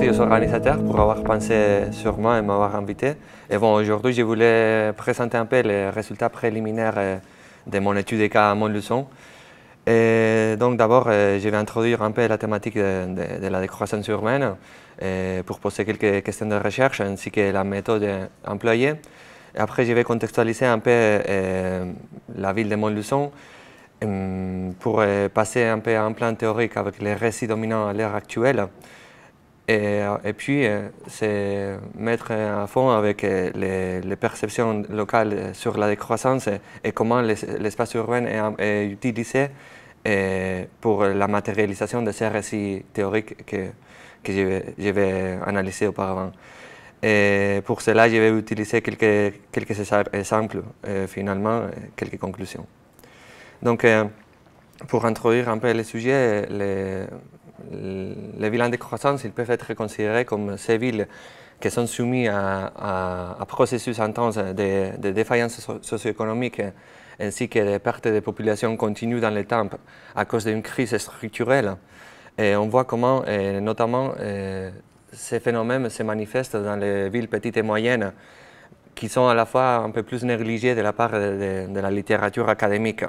merci aux organisateurs pour avoir pensé sur moi et m'avoir invité. Et bon, aujourd'hui, je voulais présenter un peu les résultats préliminaires de mon étude de cas à Montluçon. Et donc d'abord, je vais introduire un peu la thématique de la décroissance urbaine pour poser quelques questions de recherche ainsi que la méthode employée. Et après, je vais contextualiser un peu la ville de Montluçon pour passer un peu à un plan théorique avec les récits dominants à l'heure actuelle. Et puis, c'est mettre à fond avec les perceptions locales sur la décroissance et comment l'espace urbain est utilisé pour la matérialisation de ces récits théoriques que je vais analyser auparavant. Et pour cela, je vais utiliser quelques exemples et finalement quelques conclusions. Donc, pour introduire un peu le sujet, les villes en décroissance, ils peuvent être considérés comme ces villes qui sont soumises à processus intenses de défaillance socio-économique ainsi que de perte de population continue dans le temps à cause d'une crise structurelle. Et on voit comment, notamment, ces phénomènes se manifestent dans les villes petites et moyennes qui sont à la fois un peu plus négligées de la part de la littérature académique.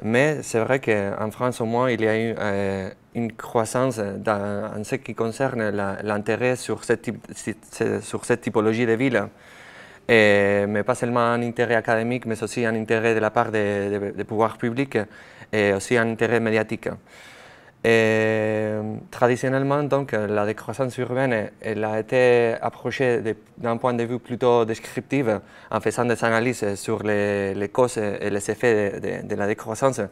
Mais c'est vrai qu'en France, au moins, il y a eu une croissance en ce qui concerne l'intérêt sur cette typologie de villes. Mais pas seulement un intérêt académique, mais aussi un intérêt de la part des pouvoirs publics et aussi un intérêt médiatique. Et, traditionnellement, donc, la décroissance urbaine elle a été approchée d'un point de vue plutôt descriptif en faisant des analyses sur les causes et les effets de la décroissance,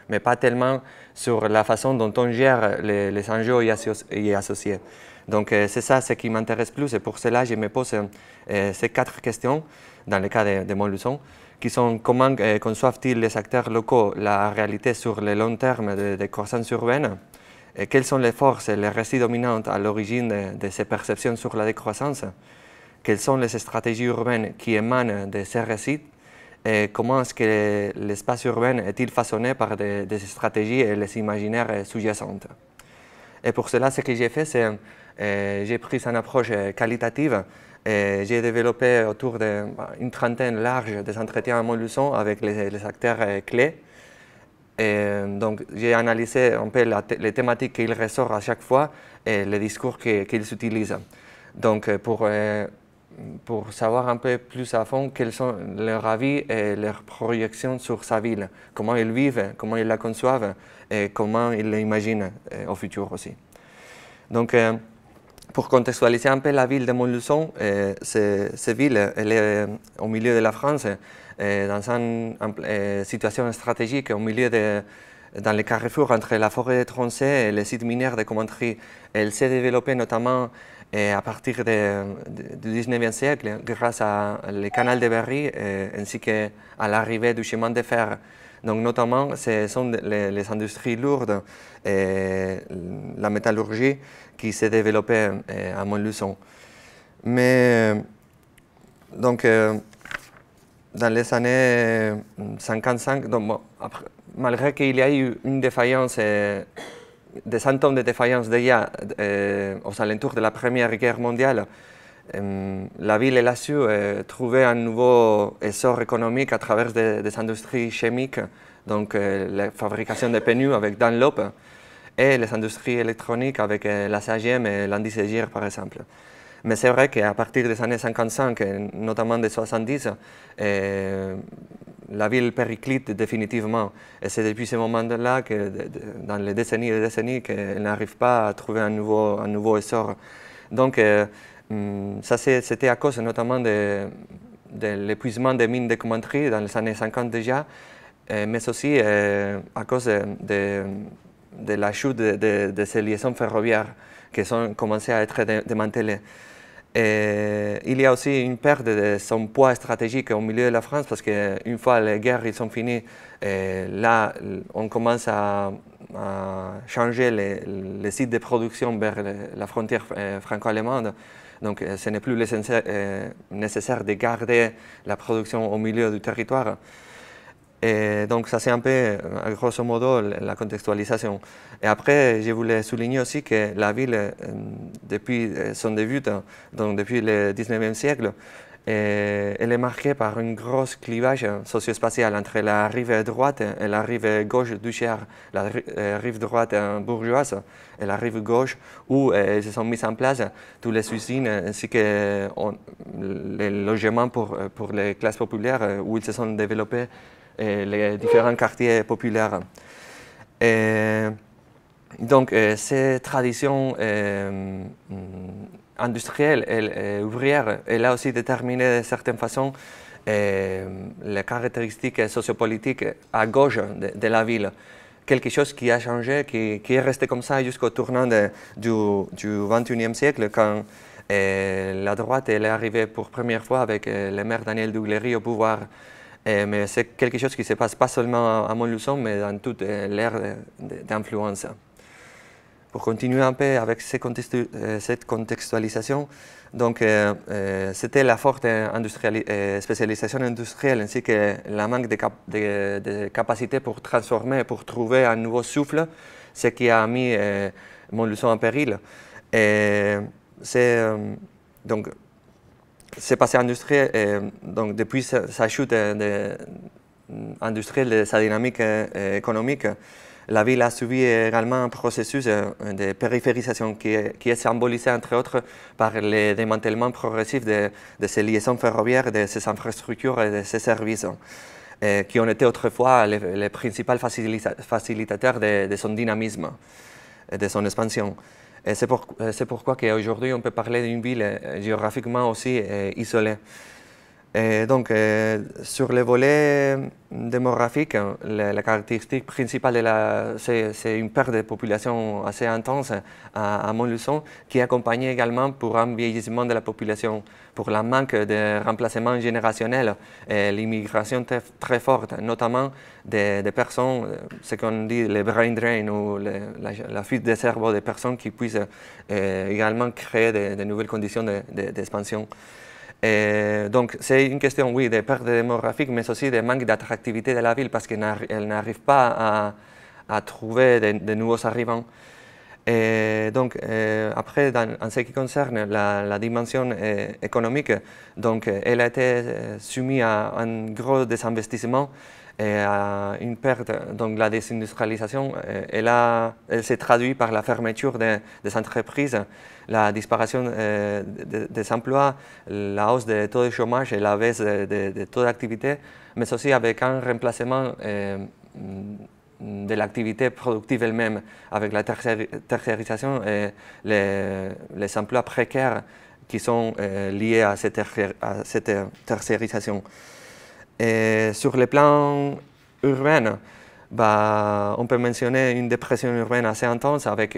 mais pas tellement sur la façon dont on gère les enjeux y associés. Donc c'est ça ce qui m'intéresse plus et pour cela je me pose ces 4 questions dans le cas de Montluçon qui sont comment conçoivent-ils les acteurs locaux la réalité sur le long terme de croissance urbaine et quelles sont les forces et les récits dominantes à l'origine de ces perceptions sur la décroissance, quelles sont les stratégies urbaines qui émanent de ces récits et comment est-ce que l'espace urbain est-il façonné par des stratégies et les imaginaires sous-jacentes. Et pour cela, ce que j'ai fait, c'est j'ai pris une approche qualitative et j'ai développé autour d'une trentaine large des entretiens à Montluçon avec les acteurs clés. Et donc, j'ai analysé un peu les thématiques qu'ils ressortent à chaque fois et les discours qu'ils utilisent. Donc, pour savoir un peu plus à fond quels sont leurs avis et leurs projections sur sa ville, comment ils vivent, comment ils la conçoivent et comment ils l'imaginent au futur aussi. Donc, pour contextualiser un peu la ville de Montluçon, cette ville elle est au milieu de la France, dans une situation stratégique, au milieu dans le carrefour entre la forêt de Tronchet et les sites miniers de Commentry. Elle s'est développée notamment à partir du 19e siècle grâce au canal de Berry ainsi qu'à l'arrivée du chemin de fer. Donc notamment, ce sont les industries lourdes et la métallurgie qui s'est développée à Montluçon. Mais donc, dans les années 55, donc, bon, après, malgré qu'il y a eu une défaillance, des symptômes de défaillance déjà aux alentours de la Première Guerre mondiale, la ville elle a su trouver un nouveau essor économique à travers des industries chimiques, donc la fabrication de pneus avec Dunlop et les industries électroniques avec la SAGM et l'Andy-Segir par exemple. Mais c'est vrai qu'à partir des années 55, notamment des 70, la ville périclite définitivement. Et c'est depuis ce moment-là que, dans les décennies et les décennies, qu'elle n'arrive pas à trouver un nouveau essor. Donc, ça c'était à cause notamment de l'épuisement des mines de Commentry dans les années 50 déjà, mais aussi à cause de la chute de ces liaisons ferroviaires qui ont commencé à être démantelées. Et il y a aussi une perte de son poids stratégique au milieu de la France parce qu'une fois les guerres sont finies, là on commence à changer les sites de production vers la frontière franco-allemande. Donc ce n'est plus nécessaire de garder la production au milieu du territoire. Et donc ça c'est un peu, grosso modo, la contextualisation. Et après, je voulais souligner aussi que la ville, depuis son début, donc depuis le 19e siècle, elle est marquée par un gros clivage socio-spatial entre la rive droite et la rive gauche du Cher, la rive droite bourgeoise et la rive gauche, où se sont mises en place toutes les usines ainsi que les logements pour les classes populaires, où ils se sont développés les différents quartiers populaires. Et donc, ces traditions industrielle et ouvrière, elle a aussi déterminé de certaines façons les caractéristiques sociopolitiques à gauche de la ville. Quelque chose qui a changé, qui est resté comme ça jusqu'au tournant du XXIe siècle, quand la droite elle est arrivée pour première fois avec le maire Daniel Duguerry au pouvoir. Mais c'est quelque chose qui ne se passe pas seulement à Montluçon, mais dans toute l'ère d'influence. Pour continuer un peu avec cette contextualisation, donc c'était la forte spécialisation industrielle ainsi que la manque de capacité pour transformer, pour trouver un nouveau souffle, ce qui a mis Montluçon en péril. Donc, c'est passé industriel, donc depuis sa chute industrielle de sa dynamique économique, la ville a subi également un processus de périphérisation qui est symbolisé entre autres par le démantèlement progressif de ces liaisons ferroviaires, de ces infrastructures et de ces services, qui ont été autrefois les principaux facilitateurs de son dynamisme et de son expansion. C'est pourquoi qu'aujourd'hui on peut parler d'une ville géographiquement aussi isolée. Et donc, sur le volet démographique, la caractéristique principale, c'est une perte de population assez intense à Montluçon, qui est accompagnée également pour un vieillissement de la population, pour le manque de remplacement générationnel et l'immigration très forte, notamment des personnes, ce qu'on dit le brain drain ou la fuite des cerveaux des personnes qui puissent également créer de nouvelles conditions d'expansion. Donc, c'est une question, oui, de perte démographique, mais aussi de manque d'attractivité de la ville parce qu'elle n'arrive pas à trouver de nouveaux arrivants. Et donc, après, en ce qui concerne la dimension économique, donc, elle a été soumise à un gros désinvestissement et à une perte. Donc, la désindustrialisation, elle s'est traduite par la fermeture des entreprises, la disparition des emplois, la hausse des taux de chômage et la baisse des taux d'activité, mais aussi avec un remplacement de l'activité productive elle-même, avec la tertiarisation et les emplois précaires qui sont liés à cette tertiarisation. Et sur le plan urbain, on peut mentionner une dépression urbaine assez intense avec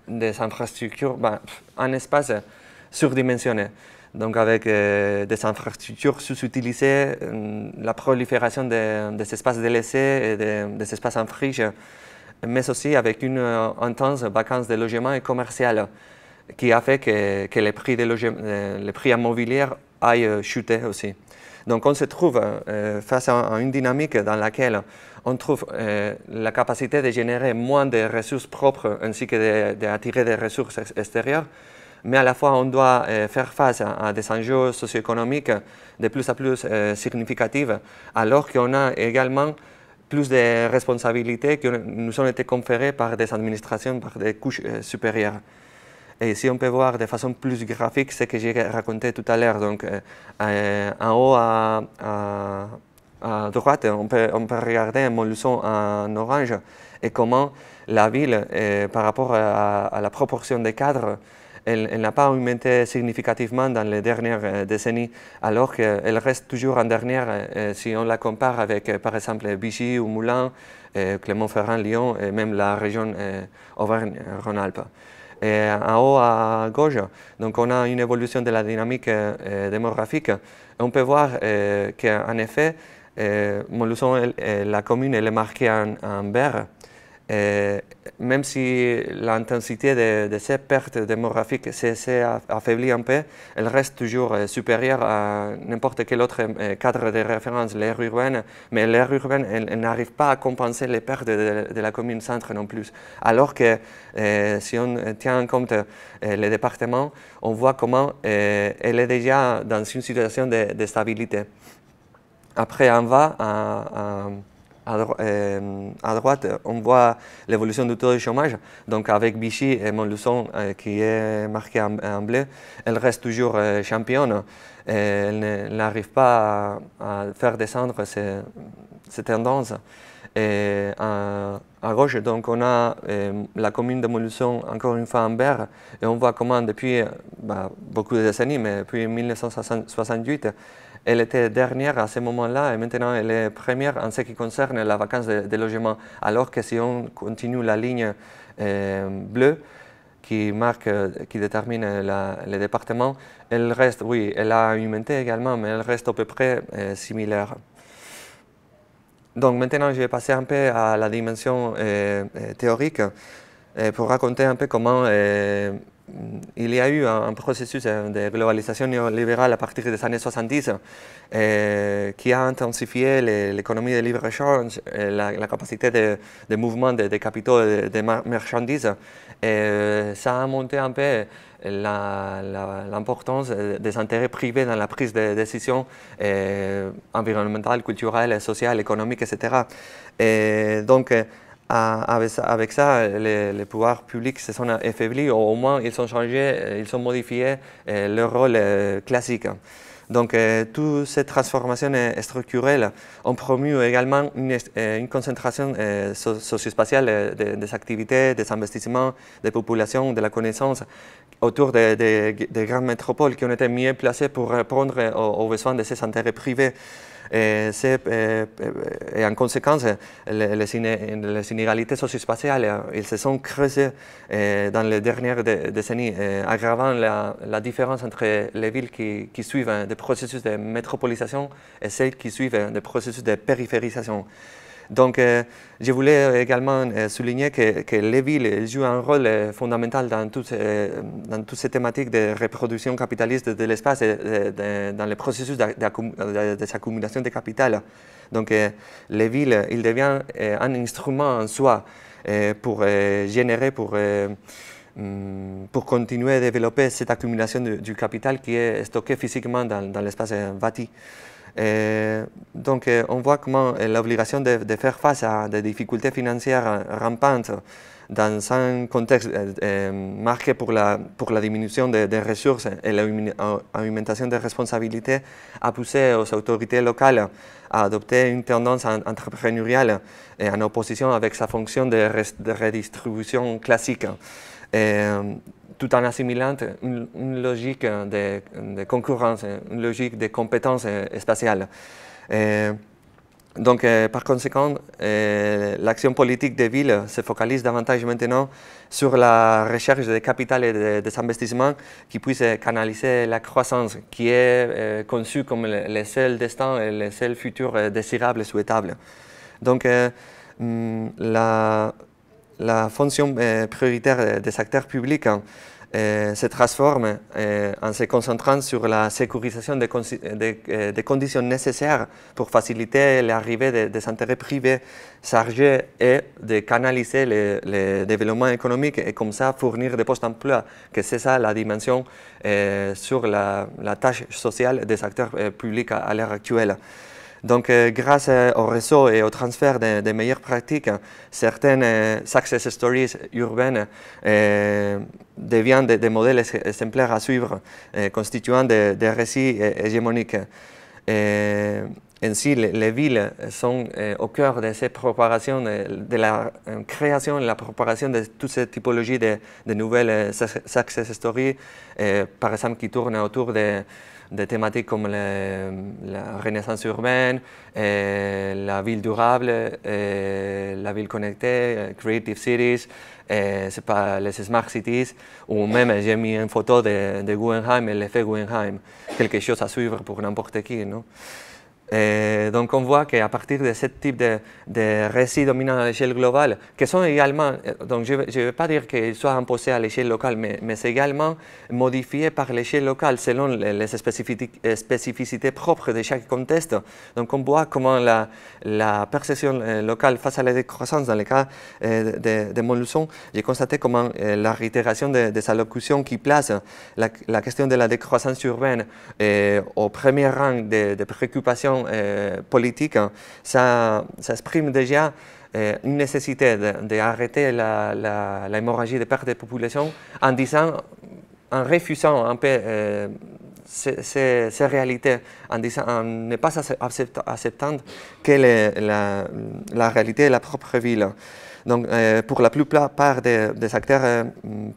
des infrastructures, un espace surdimensionné. Donc avec des infrastructures sous-utilisées, la prolifération des espaces délaissés et des espaces en friche, mais aussi avec une intense vacance de logement et commercial qui a fait que les prix immobiliers aillent chuter aussi. Donc on se trouve face à une dynamique dans laquelle on trouve la capacité de générer moins de ressources propres ainsi que d'attirer des ressources extérieures, mais à la fois on doit faire face à des enjeux socio-économiques de plus en plus significatifs, alors qu'on a également plus de responsabilités qui nous ont été conférées par des administrations, par des couches supérieures. Et ici, on peut voir de façon plus graphique ce que j'ai raconté tout à l'heure. Donc, en haut à droite, on peut regarder Montluçon en orange et comment la ville, par rapport à la proportion des cadres, elle n'a pas augmenté significativement dans les dernières décennies, alors qu'elle reste toujours en dernière si on la compare avec, par exemple, Vichy ou Moulins, Clermont-Ferrand, Lyon et même la région Auvergne-Rhône-Alpes. Et en haut à gauche, donc on a une évolution de la dynamique démographique. On peut voir qu'en effet, Montluçon, la commune, elle est marquée en vert. Et même si l'intensité de ces pertes démographiques s'est affaiblie un peu, elle reste toujours supérieure à n'importe quel autre cadre de référence, l'aire urbaine. Mais l'aire urbaine, elle n'arrive pas à compenser les pertes de la commune centre non plus. Alors que si on tient en compte les départements, on voit comment elle est déjà dans une situation de stabilité. Après, on va à droite, on voit l'évolution du taux de chômage. Donc, avec Vichy et Montluçon, qui est marqué en bleu, elle reste toujours championne. Elle n'arrive pas à faire descendre ces tendances. Et à gauche, donc, on a la commune de Montluçon, encore une fois en vert, et on voit comment depuis beaucoup de décennies, mais depuis 1968, elle était dernière à ce moment-là et maintenant elle est première en ce qui concerne la vacance de logement. Alors que si on continue la ligne bleue qui détermine le département, elle reste, oui, elle a augmenté également, mais elle reste à peu près similaire. Donc maintenant, je vais passer un peu à la dimension théorique pour raconter un peu comment il y a eu un processus de globalisation néolibérale à partir des années 70 qui a intensifié l'économie de libre-échange, la capacité de mouvement des capitaux et des marchandises. Et ça a monté un peu l'importance des intérêts privés dans la prise de décision environnementale, culturelle, sociale, économique, etc. Et donc, avec ça, les pouvoirs publics se sont affaiblis, ou au moins ils ont changé, ils ont modifié leur rôle classique. Donc, toutes ces transformations structurelles ont promu également une concentration socio-spatiale des activités, des investissements, des populations, de la connaissance autour des grandes métropoles qui ont été mieux placées pour répondre aux besoins de ces intérêts privés. Et en conséquence, les inégalités socio-spatiales ils se sont creusées dans les dernières décennies, aggravant la différence entre les villes qui suivent des processus de métropolisation et celles qui suivent des processus de périphérisation. Donc, je voulais également souligner que les villes jouent un rôle fondamental dans toutes ces thématiques de reproduction capitaliste de l'espace et dans le processus d'accumulation de capital. Donc, les villes, ils deviennent un instrument en soi pour générer, pour continuer à développer cette accumulation du capital qui est stocké physiquement dans l'espace bâti. Donc, on voit comment l'obligation de faire face à des difficultés financières rampantes dans un contexte marqué pour la diminution des ressources et l'augmentation des responsabilités a poussé aux autorités locales à adopter une tendance entrepreneuriale en opposition avec sa fonction de redistribution classique. Tout en assimilant une logique de concurrence, une logique de compétence spatiale. Donc, par conséquent, l'action politique des villes se focalise davantage maintenant sur la recherche de capital et des investissements qui puissent canaliser la croissance, qui est conçue comme le seul destin et le seul futur désirable et souhaitable. Donc, la fonction prioritaire des acteurs publics se transforme en se concentrant sur la sécurisation des conditions nécessaires pour faciliter l'arrivée des intérêts privés chargés et de canaliser le développement économique et comme ça fournir des postes d'emploi, que c'est ça la dimension sur la tâche sociale des acteurs publics à l'heure actuelle. Donc, grâce au réseau et au transfert des meilleures pratiques, certaines success stories urbaines deviennent des modèles exemplaires à suivre, constituant des récits hégémoniques. Ainsi, les villes sont au cœur de cette propagation, de la création et la propagation de toutes ces typologies de nouvelles success stories, par exemple, qui tournent autour des thématiques comme la renaissance urbaine, la ville durable, la ville connectée, creative cities, c'est pas les smart cities, ou même j'ai mis une photo de Guggenheim et l'effet Guggenheim, quelque chose à suivre pour n'importe qui, non? Et donc on voit qu'à partir de ce type de récits dominants à l'échelle globale, qui sont également, donc je ne vais pas dire qu'ils soient imposés à l'échelle locale, mais c'est également modifié par l'échelle locale selon les spécificités propres de chaque contexte. Donc on voit comment la perception locale face à la décroissance, dans le cas de Montluçon, j'ai constaté comment la réitération de sa locution qui place la question de la décroissance urbaine au premier rang des préoccupations politique, ça exprime déjà une nécessité d'arrêter l'hémorragie de perte de population en refusant un peu ces réalités, en ne pas acceptant que la réalité est la propre ville. Donc, pour la plupart des acteurs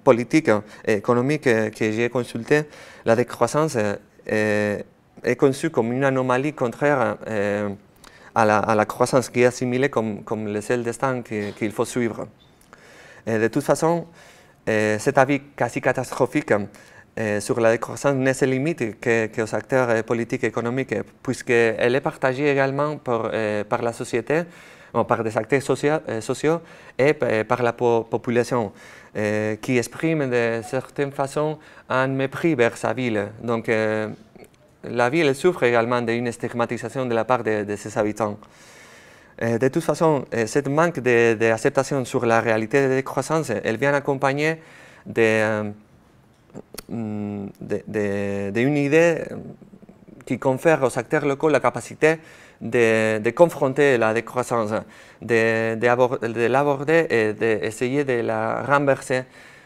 politiques et économiques que j'ai consultés, la décroissance est conçue comme une anomalie contraire à la croissance, qui est assimilée comme le seul destin qu'il faut suivre. Et de toute façon, cet avis quasi catastrophique sur la décroissance ne se limite qu'aux acteurs politiques et économiques, puisqu'elle est partagée également par la société, par des acteurs sociaux et par la population, qui exprime de certaines façons un mépris vers sa ville. Donc, la ville souffre également d'une stigmatisation de la part de ses habitants. De toute façon, cette manque d'acceptation sur la réalité de la décroissance, elle vient accompagnée d'une idée qui confère aux acteurs locaux la capacité de confronter la décroissance, de l'aborder et d'essayer de la renverser.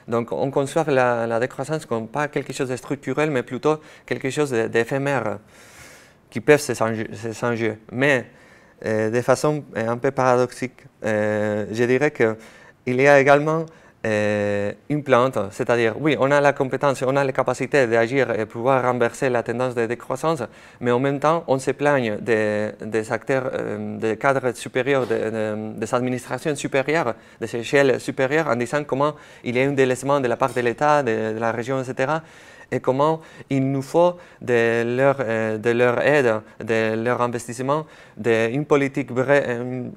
Donc on conçoit la décroissance comme pas quelque chose de structurel, mais plutôt quelque chose d'éphémère, qui peut se changer. Mais de façon un peu paradoxique, je dirais qu'il y a également une plante, c'est-à-dire, oui, on a la compétence, on a la capacité d'agir et pouvoir renverser la tendance de décroissance, mais en même temps, on se plaigne des acteurs, des cadres supérieurs, des administrations supérieures, des échelles supérieures, en disant comment il y a un délaissement de la part de l'État, de la région, etc., et comment il nous faut de leur aide, de leur investissement, une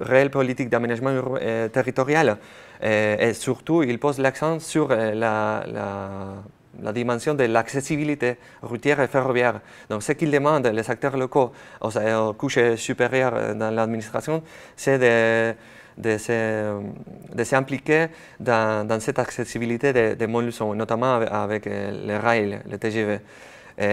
réelle politique d'aménagement territorial. Et surtout, il pose l'accent sur la dimension de l'accessibilité routière et ferroviaire. Donc, ce qu'ils demandent, les acteurs locaux, aux couches supérieures dans l'administration, c'est de s'impliquer dans cette accessibilité de Montluçon, notamment avec les rails, le TGV.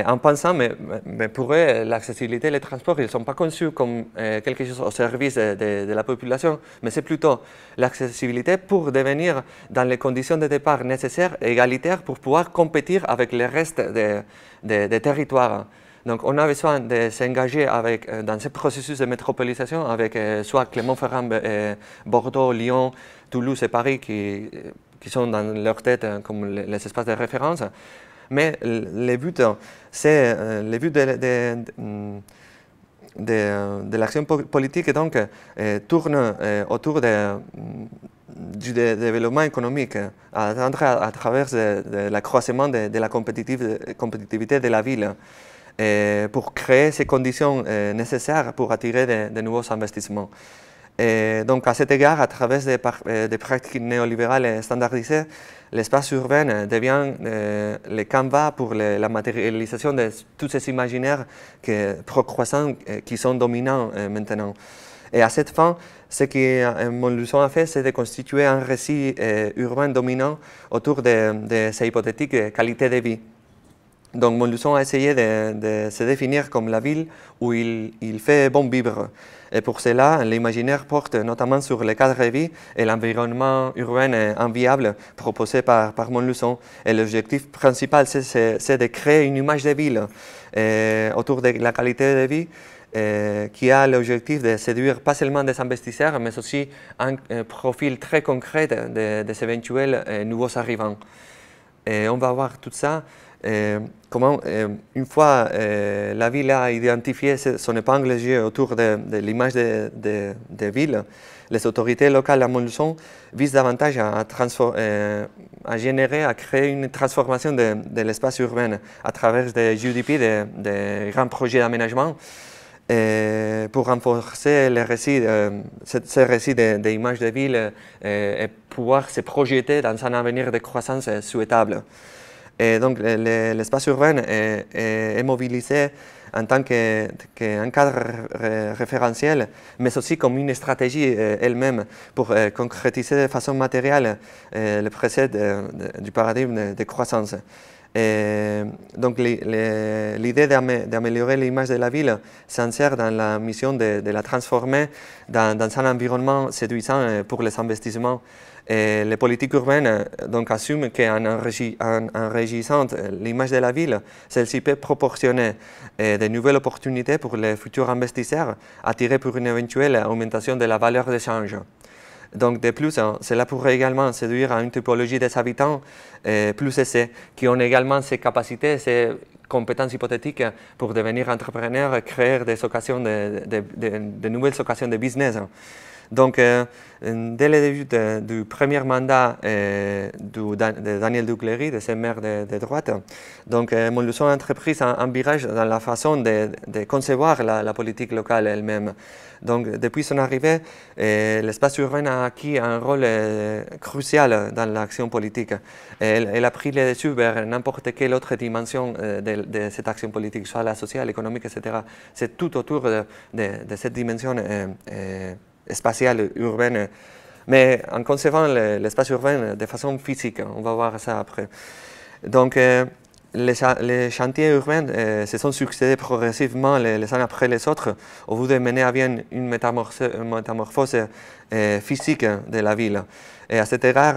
En pensant, mais pour eux, l'accessibilité et les transports, ils ne sont pas conçus comme quelque chose au service de la population, mais c'est plutôt l'accessibilité pour devenir dans les conditions de départ nécessaires et égalitaires pour pouvoir compétir avec le reste des territoires. Donc, on a besoin de s'engager dans ce processus de métropolisation avec soit Clermont-Ferrand, Bordeaux, Lyon, Toulouse et Paris qui sont dans leur tête comme les espaces de référence. Mais le but, c'est le but de l'action politique donc, tourne autour du développement économique, à travers l'accroissement de la compétitivité de la ville, pour créer ces conditions nécessaires pour attirer de nouveaux investissements. Et donc, à cet égard, à travers des pratiques néolibérales standardisées, l'espace urbain devient le canevas pour la matérialisation de tous ces imaginaires pro-croissants qui sont dominants maintenant. Et à cette fin, ce que Montluçon a fait, c'est de constituer un récit urbain dominant autour de ces hypothétiques qualités de vie. Donc Montluçon a essayé de se définir comme la ville où il fait bon vivre. Et pour cela, l'imaginaire porte notamment sur le cadre de vie et l'environnement urbain enviable proposé par Montluçon. Et l'objectif principal, c'est de créer une image de ville autour de la qualité de vie qui a l'objectif de séduire pas seulement des investisseurs, mais aussi un profil très concret des éventuels nouveaux arrivants. Et on va voir tout ça. Comment, une fois la ville a identifié son épingle de jeu autour de l'image de ville, les autorités locales à Montluçon visent davantage à générer, à créer une transformation de l'espace urbain à travers des UDP, des grands projets d'aménagement, pour renforcer les récits, ces récits des images de ville et pouvoir se projeter dans un avenir de croissance souhaitable. Et donc l'espace urbain est mobilisé en tant qu'un cadre référentiel, mais aussi comme une stratégie elle-même pour concrétiser de façon matérielle le précède du paradigme de croissance. Et donc l'idée d'améliorer l'image de la ville s'insère dans la mission de la transformer dans un environnement séduisant pour les investissements. Et les politiques urbaines donc, assument qu'en enrichissant l'image de la ville, celle-ci peut proportionner de nouvelles opportunités pour les futurs investisseurs attirés pour une éventuelle augmentation de la valeur d'échange. Donc de plus, cela pourrait également séduire à une typologie des habitants plus aisés, qui ont également ces capacités, ces compétences hypothétiques pour devenir entrepreneurs, créer des occasions de nouvelles occasions de business. Donc, dès le début du premier mandat de Daniel Duclery, de ce maire de droite, donc Montluçon a entrepris un virage dans la façon de concevoir la politique locale elle-même. Donc, depuis son arrivée, l'espace urbain a acquis un rôle crucial dans l'action politique. Elle a pris le dessus vers n'importe quelle autre dimension de cette action politique, soit la sociale, l'économique, etc. C'est tout autour de cette dimension spatiale urbaine, mais en concevant l'espace urbain de façon physique. On va voir ça après. Donc, les chantiers urbains se sont succédés progressivement les uns après les autres au bout de mener à bien une métamorphose physique de la ville. Et à cet égard,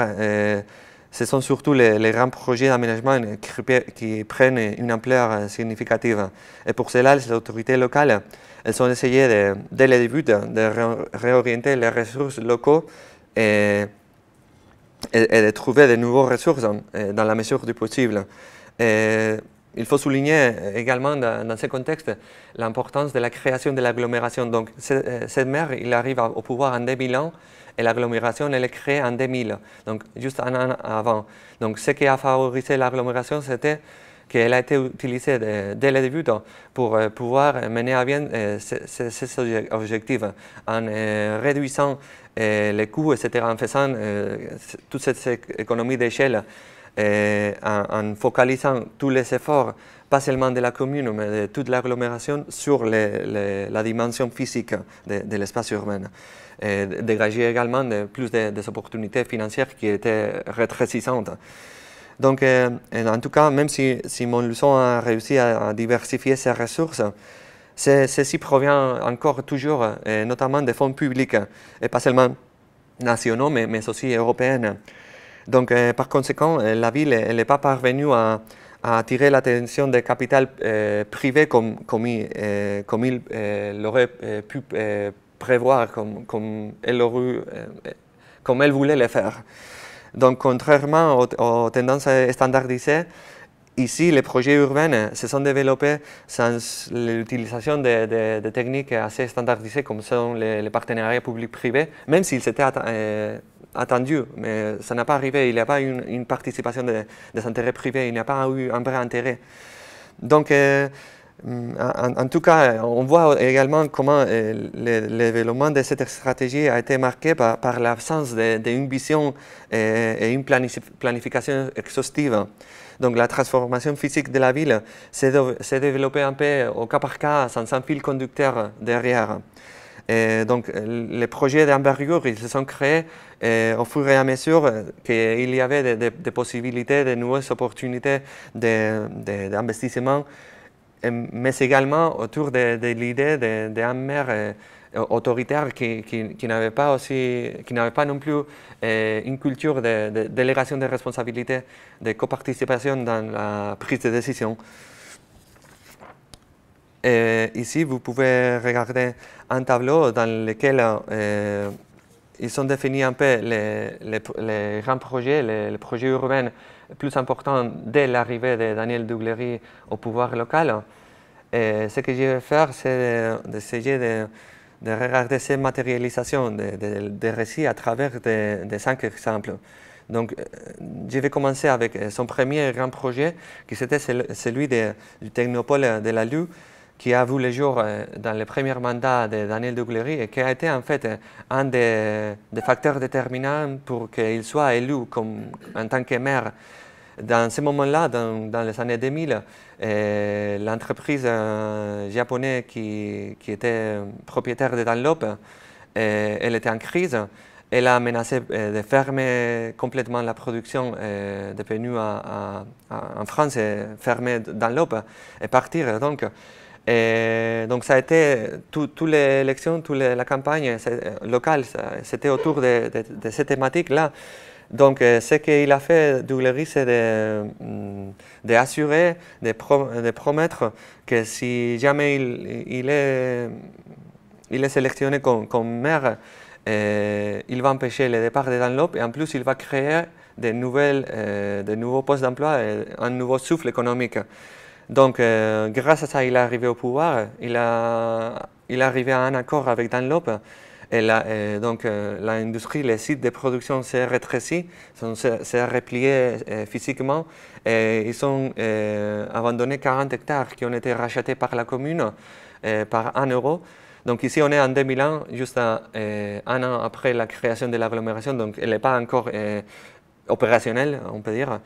ce sont surtout les grands projets d'aménagement qui prennent une ampleur significative. Et pour cela, les autorités locales, elles ont essayé dès le début de réorienter les ressources locaux et de trouver de nouvelles ressources dans la mesure du possible. Et il faut souligner également dans ce contexte l'importance de la création de l'agglomération. Donc, cette maire, il arrive au pouvoir en 2001 et l'agglomération, elle est créée en 2000, donc juste un an avant. Donc, ce qui a favorisé l'agglomération, c'était qu'elle a été utilisée dès le début pour pouvoir mener à bien ces objectifs en réduisant les coûts, etc., en faisant toute cette économie d'échelle, en focalisant tous les efforts, pas seulement de la commune, mais de toute l'agglomération, sur la dimension physique de l'espace urbain. Et dégager également plus des opportunités financières qui étaient rétrécissantes. Donc, en tout cas, même si Montluçon a réussi à diversifier ses ressources, ceci provient encore toujours, notamment des fonds publics, et pas seulement nationaux, mais aussi européens. Donc, par conséquent, la ville n'est pas parvenue à attirer l'attention des capitales privées comme il l'aurait pu prévoir, comme elle voulait le faire. Donc, contrairement aux tendances standardisées, ici, les projets urbains se sont développés sans l'utilisation de techniques assez standardisées comme sont les partenariats publics-privés, même s'ils étaient attendus, mais ça n'a pas arrivé. Il n'y a pas eu une participation des intérêts privés, il n'y a pas eu un vrai intérêt. Donc, en tout cas, on voit également comment le développement de cette stratégie a été marqué par l'absence d'une vision et une planification exhaustive. Donc la transformation physique de la ville s'est développée un peu au cas par cas, sans un fil conducteur derrière. Et donc les projets d'envergure, ils se sont créés au fur et à mesure qu'il y avait des possibilités, de nouvelles opportunités d'investissement, mais également autour de l'idée d'un maire autoritaire qui n'avait pas non plus une culture de délégation de responsabilités, de coparticipation dans la prise de décision. Et ici, vous pouvez regarder un tableau dans lequel ils sont définis un peu les grands projets, les projets urbains plus importants dès l'arrivée de Daniel Duclery au pouvoir local. Et ce que je vais faire, c'est d'essayer de regarder ces matérialisations des récits à travers des 5 exemples. Donc, je vais commencer avec son premier grand projet, qui était celui du technopole de la Lue, qui a vu le jour dans le premier mandat de Daniel Douglery et qui a été en fait un des facteurs déterminants pour qu'il soit élu en tant que maire. Dans ce moment-là, dans les années 2000, l'entreprise japonaise qui était propriétaire de Dunlop, elle était en crise. Elle a menacé de fermer complètement la production de pneus en France, et fermer Dunlop et partir. Donc ça a été toute l'élection, toute la campagne locale, c'était autour de ces thématiques-là. Donc, ce qu'il a fait, Douglery, c'est d'assurer, de promettre que si jamais il est sélectionné comme maire, il va empêcher le départ de Dunlop et en plus, il va créer de nouveaux postes d'emploi et un nouveau souffle économique. Donc, grâce à ça, il est arrivé au pouvoir, il est arrivé à un accord avec Dunlop. Donc, l'industrie, les sites de production s'est rétréci, s'est replié physiquement et ils ont abandonné 40 hectares qui ont été rachetés par la commune par 1 euro. Donc ici, on est en 2001, juste un an après la création de l'agglomération, donc elle n'est pas encore opérationnelle, on peut dire.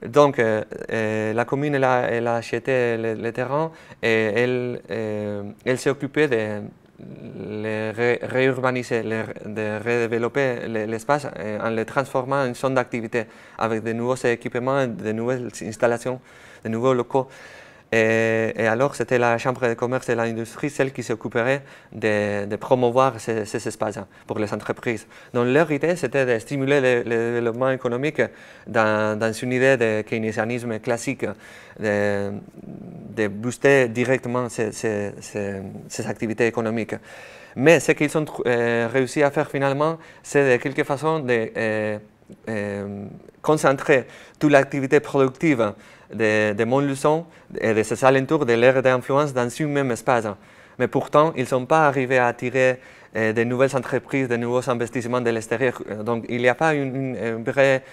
Donc, la commune elle a acheté le terrain et elle s'est occupée de réurbaniser, de redévelopper l'espace en le transformant en zone d'activité avec de nouveaux équipements, de nouvelles installations, de nouveaux locaux. Et alors, c'était la Chambre de commerce et l'industrie, celle qui s'occuperait de promouvoir ces espaces pour les entreprises. Donc, leur idée, c'était de stimuler le développement économique dans une idée de keynésianisme classique, de booster directement ces activités économiques. Mais ce qu'ils ont réussi à faire finalement, c'est de quelque façon de concentrer toute l'activité productive de Montluçon et de ses alentours, de l'aire d'influence dans un même espace. Mais pourtant, ils ne sont pas arrivés à attirer de nouvelles entreprises, de nouveaux investissements de l'extérieur. Donc, il n'y a pas un vrai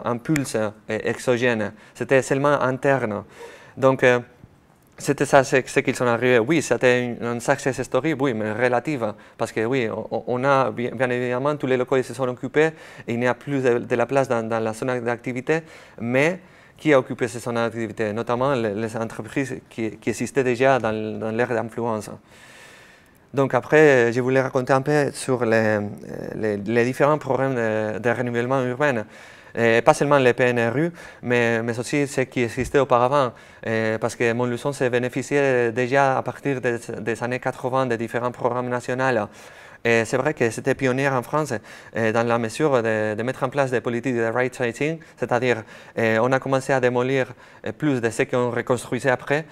impulse exogène. C'était seulement interne. Donc, c'était ça ce qu'ils sont arrivés. Oui, c'était une success story, oui, mais relative. Parce que oui, on a bien évidemment tous les locaux qui se sont occupés. Il n'y a plus de la place dans la zone d'activité. Mais qui a occupé ces zones d'activité? Notamment les entreprises qui existaient déjà dans l'ère d'influence. Donc après, je voulais raconter un peu sur les différents programmes de renouvellement urbain. Pas seulement les PNRU, mais aussi ceux qui existaient auparavant, parce que Montluçon s'est bénéficié déjà à partir des années 80 de différents programmes nationaux. Et c'est vrai que c'était pionnier en France dans la mesure de mettre en place des politiques de right sizing, c'est-à-dire on a commencé à démolir plus de ce qu'on reconstruisait après,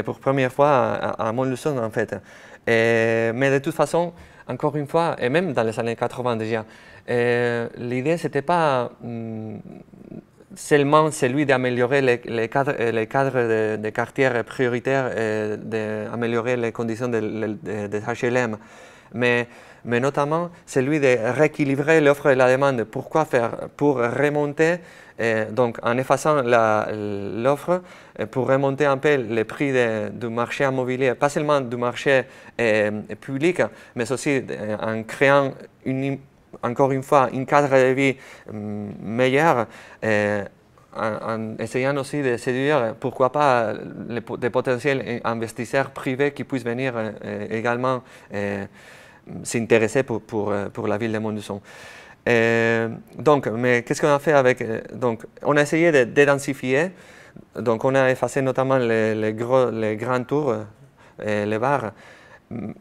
pour première fois à Montluçon en fait. Mais de toute façon, encore une fois, et même dans les années 80 déjà, l'idée c'était pas seulement celui d'améliorer les cadres des quartiers prioritaires et d'améliorer les conditions des HLM, mais notamment celui de rééquilibrer l'offre et la demande. Pourquoi faire? Pour remonter, donc en effaçant l'offre, pour remonter un peu les prix du marché immobilier, pas seulement du marché public, mais aussi en créant encore une fois un cadre de vie meilleur. En essayant aussi de séduire, pourquoi pas, des potentiels investisseurs privés qui puissent venir également s'intéresser pour la ville de Montluçon. Donc, mais qu'est-ce qu'on a fait avec? Donc, on a essayé de dédensifier. Donc, on a effacé notamment les grands tours, les bars.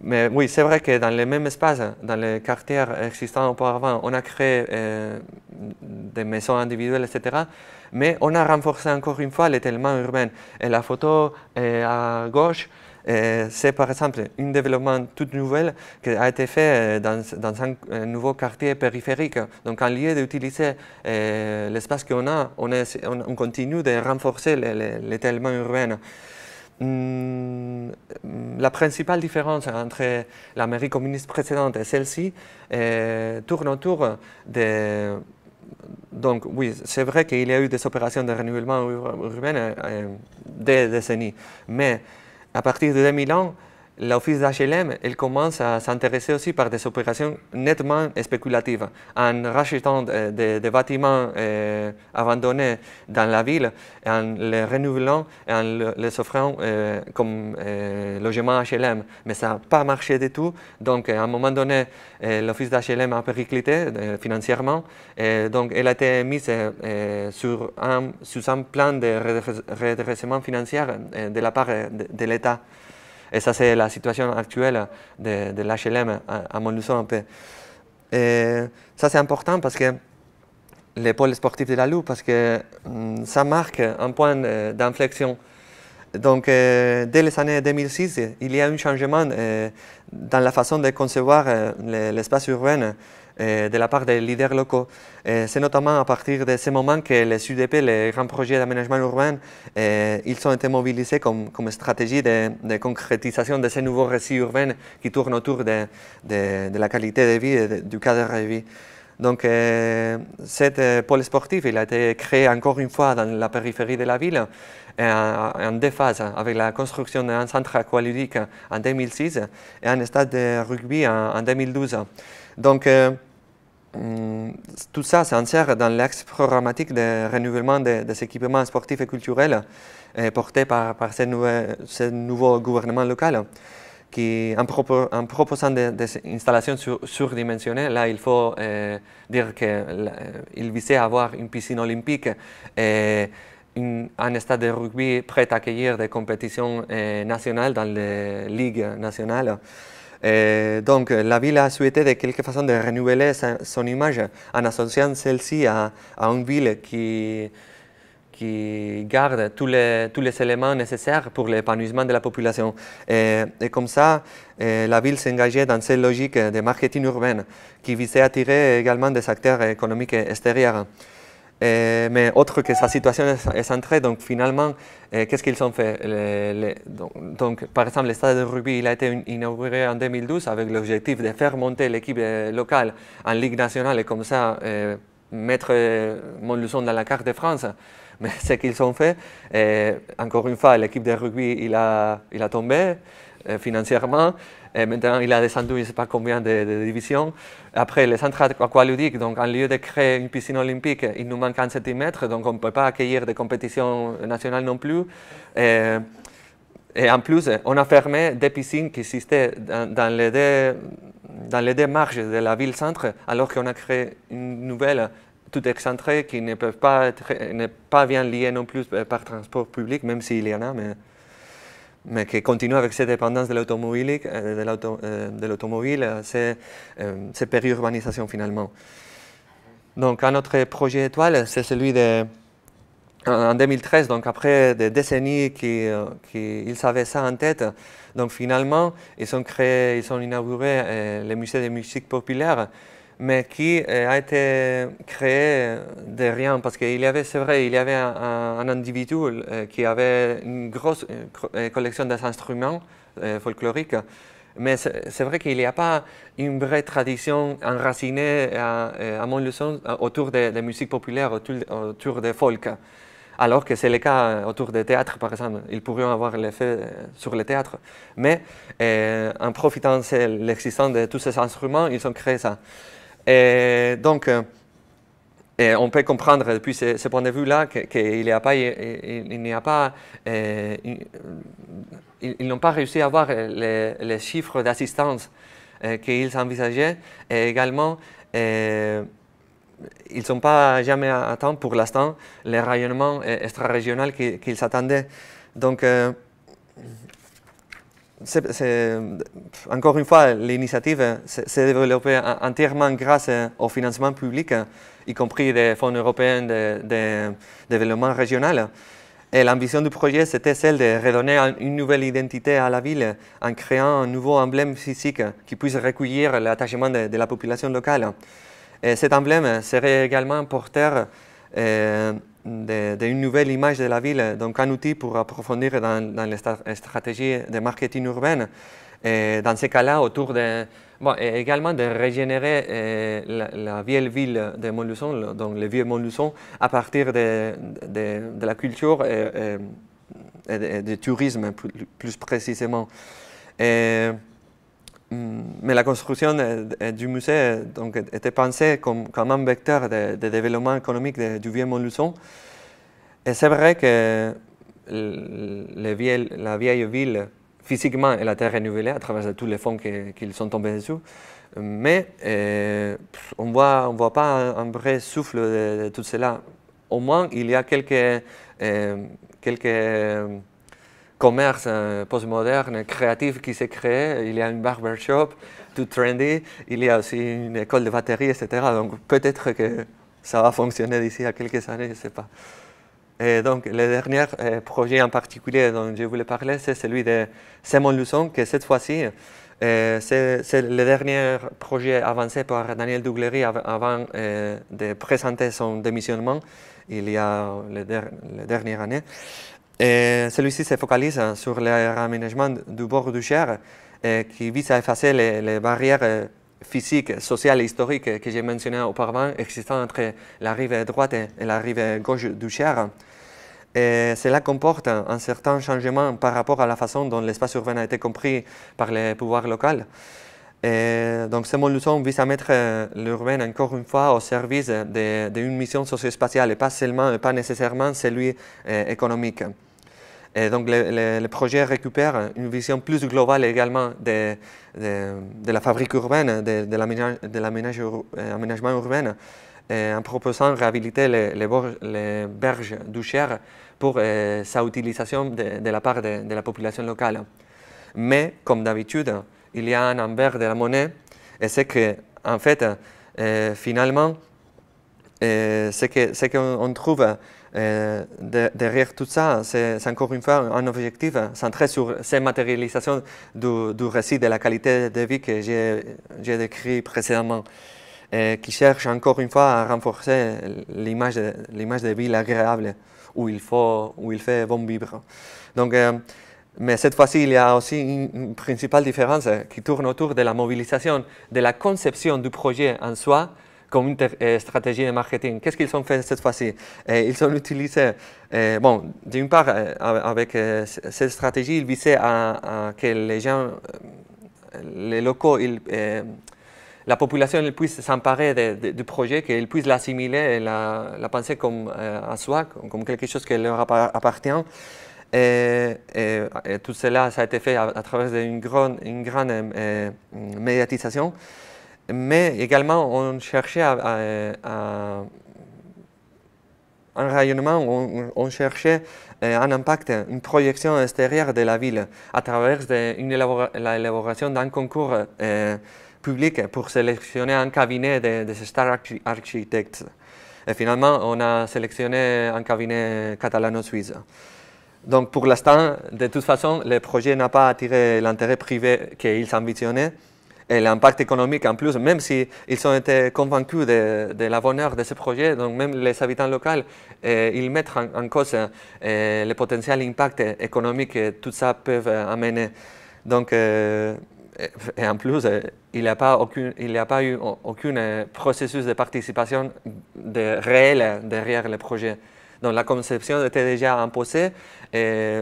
Mais oui, c'est vrai que dans les mêmes espaces, dans les quartiers existants auparavant, on a créé des maisons individuelles, etc. Mais on a renforcé encore une fois l'étalement urbain. Et la photo à gauche, c'est par exemple un développement tout nouvel qui a été fait dans un nouveau quartier périphérique. Donc, en lieu d'utiliser l'espace qu'on a, on continue de renforcer l'étalement urbain. La principale différence entre la mairie communiste précédente et celle-ci tourne autour de... Donc oui, c'est vrai qu'il y a eu des opérations de renouvellement urbain des décennies, mais à partir de 2001, l'office d'HLM commence à s'intéresser aussi par des opérations nettement spéculatives, en rachetant des bâtiments abandonnés dans la ville, et en les renouvelant et en les offrant comme logement HLM. Mais ça n'a pas marché du tout. Donc, à un moment donné, l'office d'HLM a périclité financièrement. Et donc, elle a été mise sous un plan de redressement financier de la part de l'État. Et ça, c'est la situation actuelle de l'HLM à Montluçon un peu. Et ça, c'est important parce que les pôles sportifs de la Loup, parce que ça marque un point d'inflexion. Donc, dès les années 2006, il y a un changement dans la façon de concevoir l'espace urbain de la part des leaders locaux. C'est notamment à partir de ce moment que les UDP, les grands projets d'aménagement urbain, ils ont été mobilisés comme stratégie de concrétisation de ces nouveaux récits urbains qui tournent autour de la qualité de vie et du cadre de vie. Donc, cet pôle sportif, il a été créé encore une fois dans la périphérie de la ville, en deux phases, avec la construction d'un centre aqualudique en 2006 et un stade de rugby en 2012. Donc, tout ça s'insère dans l'axe programmatique de renouvellement des équipements sportifs et culturels porté par ce nouveau gouvernement local. Qui, en proposant des installations surdimensionnées, là, il faut dire qu'il visait à avoir une piscine olympique et un stade de rugby prêt à accueillir des compétitions nationales dans les ligues nationales. Et donc, la ville a souhaité de quelque façon de renouveler son image en associant celle-ci à une ville qui garde tous les éléments nécessaires pour l'épanouissement de la population. Et comme ça, la ville s'engageait dans cette logique de marketing urbain qui visait à attirer également des acteurs économiques extérieurs. Mais autre que sa situation est centrée, donc finalement, qu'est-ce qu'ils ont fait? Donc, par exemple, le stade de rugby il a été inauguré en 2012 avec l'objectif de faire monter l'équipe locale en Ligue nationale et comme ça mettre Montluçon dans la carte de France. Mais ce qu'ils ont fait, encore une fois, l'équipe de rugby il a tombé financièrement. Et maintenant, il a descendu, je ne sais pas combien de divisions. Après, les centres aqualudiques, donc en lieu de créer une piscine olympique, il nous manque 1 cm, donc on ne peut pas accueillir des compétitions nationales non plus. Et en plus, on a fermé des piscines qui existaient dans les deux marges de la ville-centre, alors qu'on a créé une nouvelle tout excentrée qui ne peut pas n'est pas bien liée non plus par transport public, même s'il y en a, mais qui continue avec cette dépendance de l'automobile, c'est périurbanisation finalement. Donc un autre projet étoile, c'est celui en 2013, donc après des décennies qu'ils avaient ça en tête, donc finalement ils ont inauguré le musée de musique populaire, mais qui a été créé de rien, parce qu'il y avait, c'est vrai, il y avait un individu qui avait une grosse collection d'instruments folkloriques, mais c'est vrai qu'il n'y a pas une vraie tradition enracinée à Montluçon autour des musiques populaires, autour des folk. Alors que c'est le cas autour des théâtres, par exemple. Ils pourraient avoir l'effet sur le théâtre. Mais en profitant de l'existence de tous ces instruments, ils ont créé ça. Et donc, on peut comprendre depuis ce point de vue-là qu'ils n'ont pas réussi à avoir les chiffres d'assistance qu'ils envisageaient. Et également, ils n'ont pas jamais atteint pour l'instant les rayonnements extra-régionaux qu'ils s'attendaient. Donc, encore une fois, l'initiative s'est développée entièrement grâce au financement public, y compris des fonds européens de développement régional. Et l'ambition du projet, c'était celle de redonner une nouvelle identité à la ville en créant un nouveau emblème physique qui puisse recueillir l'attachement de la population locale. Et cet emblème serait également porteur d'une nouvelle image de la ville, donc un outil pour approfondir dans les stratégies de marketing urbain. Et dans ces cas-là, autour de, et également de régénérer la vieille ville de Montluçon, donc le vieux Montluçon, à partir de la culture et de tourisme plus précisément. Mais la construction du musée donc, était pensée comme un vecteur de développement économique du vieux Montluçon. Et c'est vrai que la vieille ville, physiquement, elle a été renouvelée à travers tous les fonds qui sont tombés dessus. Mais on voit pas un vrai souffle de tout cela. Au moins, il y a quelques commerces postmodernes, créatifs qui s'est créé. Il y a une barbershop, tout trendy. Il y a aussi une école de batterie, etc. Donc peut-être que ça va fonctionner d'ici à quelques années, je ne sais pas. Et donc, le dernier projet en particulier dont je voulais parler, c'est celui de Saint-Montluçon, que cette fois-ci, c'est le dernier projet avancé par Daniel Douglery avant de présenter son démissionnement, il y a la dernière année. Et celui-ci se focalise sur le réaménagement du bord du Cher, qui vise à effacer les barrières physiques, sociales et historiques que j'ai mentionnées auparavant, existant entre la rive droite et la rive gauche du Cher. Et cela comporte un certain changement par rapport à la façon dont l'espace urbain a été compris par les pouvoirs locaux. Et donc, Saint-Montluçon vise à mettre l'urbain encore une fois au service d'une mission socio-spatiale et pas nécessairement celui économique. Et donc, le projet récupère une vision plus globale également de la fabrique urbaine, de l'aménagement urbain, en proposant de réhabiliter les berges du Cher pour sa utilisation de la part de la population locale. Mais, comme d'habitude, il y a un envers de la monnaie, et c'est que, en fait, finalement, ce qu'on trouve derrière tout ça, c'est encore une fois un objectif centré sur ces matérialisations du récit de la qualité de vie que j'ai décrit précédemment, qui cherche encore une fois à renforcer l'image de ville agréable où il fait bon vivre. Donc, mais cette fois-ci, il y a aussi une principale différence qui tourne autour de la mobilisation, de la conception du projet en soi comme une stratégie de marketing. Qu'est-ce qu'ils ont fait cette fois-ci? Ils ont utilisé, d'une part, avec cette stratégie, ils visaient à que les gens, les locaux, la population puisse s'emparer du projet, qu'ils puissent l'assimiler et la penser comme à soi, comme quelque chose qui leur appartient. Et tout cela, ça a été fait à travers une grande médiatisation. Mais également, on cherchait un rayonnement, on cherchait un impact, une projection extérieure de la ville à travers l'élaboration d'un concours public pour sélectionner un cabinet de Star Architects. Et finalement, on a sélectionné un cabinet catalano-suisse. Donc, pour l'instant, de toute façon, le projet n'a pas attiré l'intérêt privé qu'ils ambitionnaient. Et l'impact économique en plus, même s'ils ont été convaincus de la bonne heure de ce projet, donc même les habitants locaux, ils mettent en cause le potentiel impact économique que tout ça peut amener. Donc, et en plus, il n'y a pas eu aucun processus de participation réel derrière le projet. Donc la conception était déjà imposée et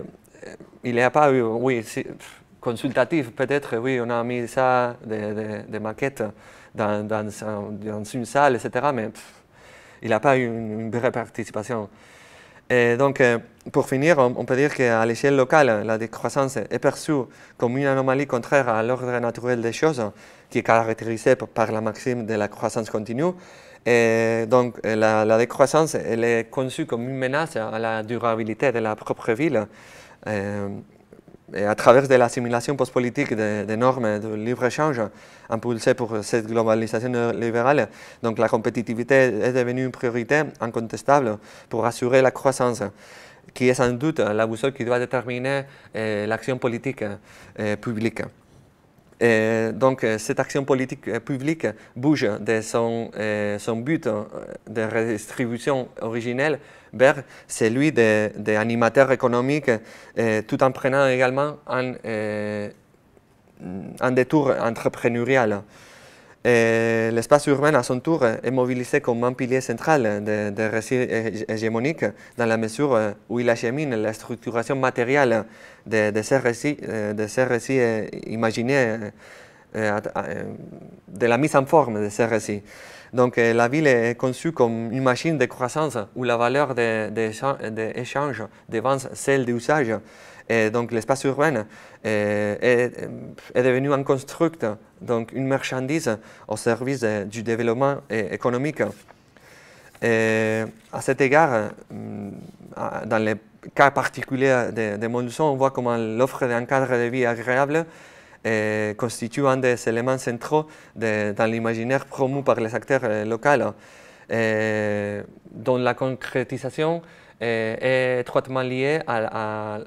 il n'y a pas eu, consultatif, peut-être, oui, on a mis ça, des maquettes dans une salle, etc., mais il n'y a pas eu une vraie participation. Et donc, pour finir, on peut dire qu'à l'échelle locale, la décroissance est perçue comme une anomalie contraire à l'ordre naturel des choses, qui est caractérisée par la maxime de la croissance continue. Et donc, la décroissance, elle est conçue comme une menace à la durabilité de la propre ville. Et à travers de l'assimilation post-politique des normes de libre-échange impulsées pour cette globalisation libérale, donc la compétitivité est devenue une priorité incontestable pour assurer la croissance, qui est sans doute la boussole qui doit déterminer l'action politique publique. Et donc, cette action politique publique bouge de son but de redistribution originelle vers celui d'animateur économique, tout en prenant également un détour entrepreneurial. Et l'espace urbain, à son tour, est mobilisé comme un pilier central des récits hégémoniques, dans la mesure où il achemine la structuration matérielle de ces récits imaginés, de la mise en forme de ces récits. Donc la ville est conçue comme une machine de croissance où la valeur d'échange devance celle d'usage. Et donc l'espace urbain est devenu un construct, donc une marchandise au service du développement économique. Et à cet égard, dans les cas particuliers de Montluçon, on voit comment l'offre d'un cadre de vie agréable constitue un des éléments centraux dans l'imaginaire promu par les acteurs locaux, dont la concrétisation est étroitement liée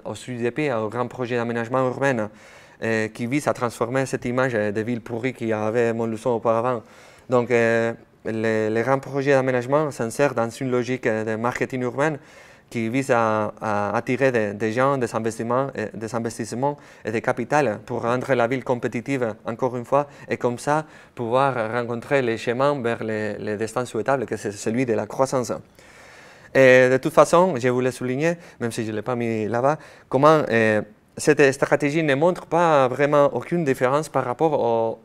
au SUDP, au grand projet d'aménagement urbain, qui vise à transformer cette image de ville pourrie qu'il y avait à Montluçon auparavant. Donc, les grands projets d'aménagement s'insèrent dans une logique de marketing urbain qui vise à attirer des gens, des investissements et des capitales pour rendre la ville compétitive, encore une fois, et comme ça pouvoir rencontrer les chemins vers le destin souhaitable, que c'est celui de la croissance. Et de toute façon, je voulais souligner, même si je ne l'ai pas mis là-bas, comment cette stratégie ne montre pas vraiment aucune différence par rapport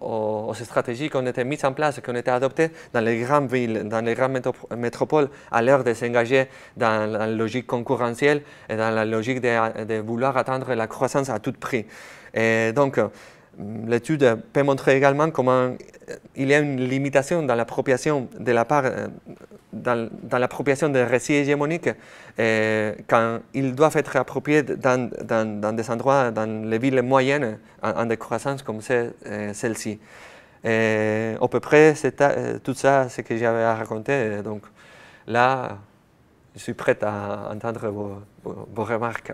aux stratégies qui ont été mises en place, qui ont été adoptées dans les grandes villes, dans les grandes métropoles, à l'heure de s'engager dans la logique concurrentielle et dans la logique de vouloir atteindre la croissance à tout prix. Et donc, l'étude peut montrer également comment il y a une limitation dans l'appropriation de la part dans l'appropriation des récits hégémoniques quand ils doivent être appropriés dans des endroits, dans les villes moyennes en décroissance comme celle-ci. À peu près, c'est tout ça ce que j'avais à raconter. Donc là, je suis prêt à entendre vos remarques.